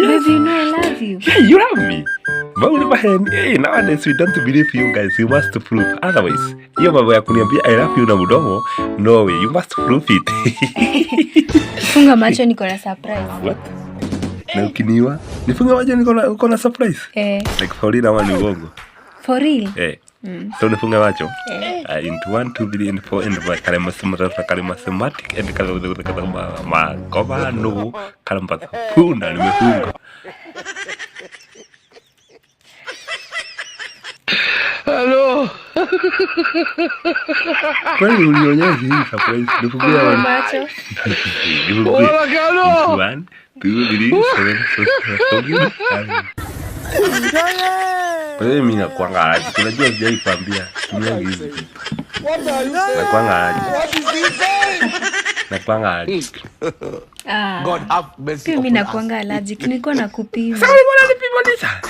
Baby, you know I love you. Yeah, you love me. Hey, nowadays we don't believe you guys. You must prove. Otherwise, hiyo mambo ya kuniambia I love you na mdomo, no way. You must prove it. Funga macho, niko na surprise. What? Na ukiniwa? Nifunga macho, niko na surprise? Like for real ama ni uongo? For real? So nifunga macho? Into 1, 2, 3, and 4, and 5. Kalemathematic and makomano. Kalempatapuna, nimefunga. Hello. Kwani ulionyesha hii surprise? Nifungia macho. Hola, Carlos. 1, 2, 3, 4, 5. Wewe mimi nakuanga aje? Unajua sijai kwambia. Tumia hizi vipi? Nakuanga aje? Nakuanga aje? God have mercy. Mimi nakuanga allergic. Niko na kupima. Sasa mbona nipima nisa?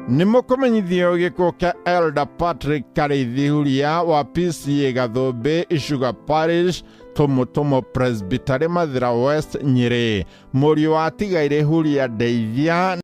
Nimukumenyithio gikuo kia Elder Patrick Karithihuria wa PCA Gathumbi Isuga Parish Tumutumu Presbytery Mathira West Nyeri. Mũriũ wa Tigaire Huria Ndeithia